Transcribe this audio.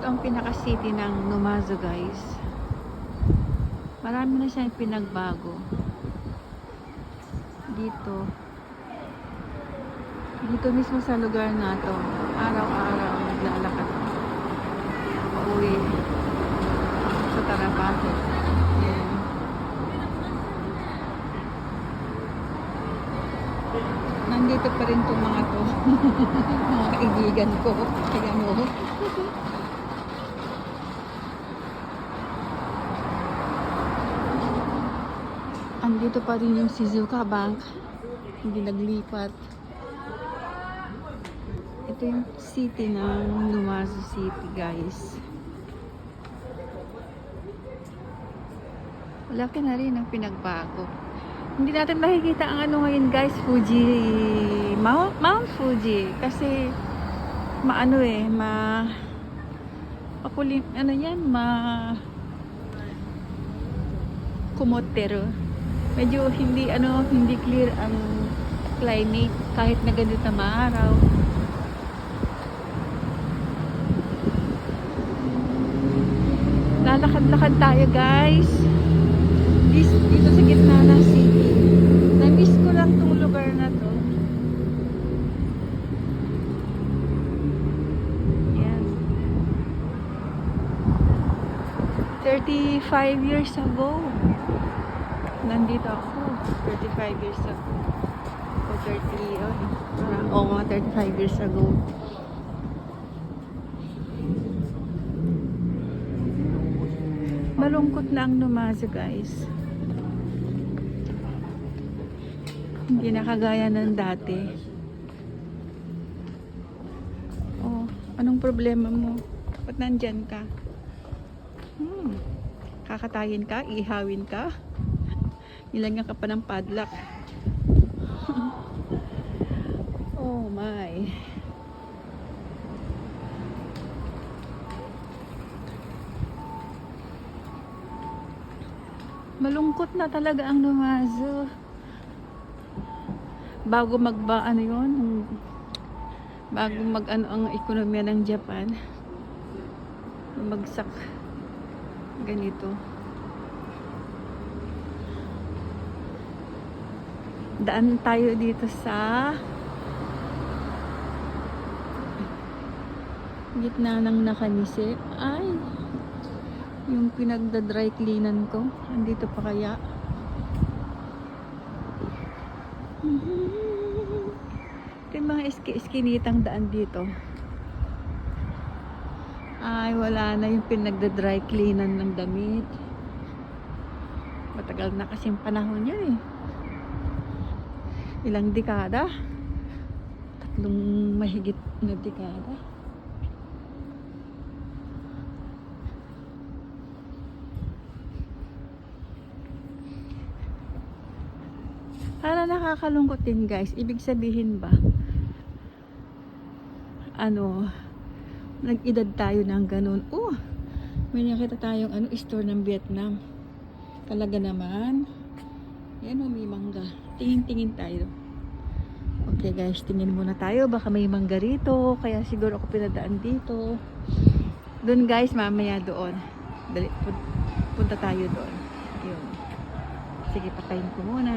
Ito ang pinaka-city ng Numazu, guys. Marami na siyang pinagbago. Dito. Dito mismo sa lugar na to. Araw-araw naglalakad. Pauwi sa Tarapato. Ayan. Nandito pa rin itong mga to. Mga kaibigan ko. Kaya mo. Andito pa rin yung Shizuoka Bank. Hindi naglipat. Ito yung city ng Numazu City, guys. Malaki na rin ang pinagbago. Hindi natin makikita ang ano ngayon, guys, Mount Fuji. Kasi kumotero. Medyo hindi clear ang climate kahit na ganito na maaraw. Lalakad-lakad tayo, guys. Dito sa gitna ng city. Na-miss ko lang tong lugar na to. Yan. 35 years ago. Nandito ako. 35 years ago. O 35 years ago. Malungkot na ang Numazu, guys. Hindi na kagaya ng dati. Oh, anong problema mo? Ba't nandyan ka? Kakatayin ka? Ihawin ka? Nilagyan ka pa ng padlock. Oh my. Malungkot na talaga ang Numazu. Bago ang ekonomiya ng Japan, bumagsak ganito. Daan tayo dito sa gitna ng Nakanishi. Ay, yung pinagda-dry cleanan ko, andito pa kaya? Ito yung mga iskinitang daan dito. Ay, wala na yung pinagda-dry cleanan ng damit. Matagal na kasing panahon yun eh. Ilang dekada? 3 mahigit na dekada. Para nakakalungkot din, guys. Ibig sabihin ba, nag-edad tayo ng ganun. Oh, may nakita tayong store ng Vietnam. Talaga naman. Yan, may mangga. Tingin-tingin tayo. Okay, guys, tingin muna tayo. Baka may mangga rito. Kaya siguro ako pinadaan dito. Doon, guys, mamaya doon. Dali, punta tayo doon. Yun. Sige, patayin ko muna.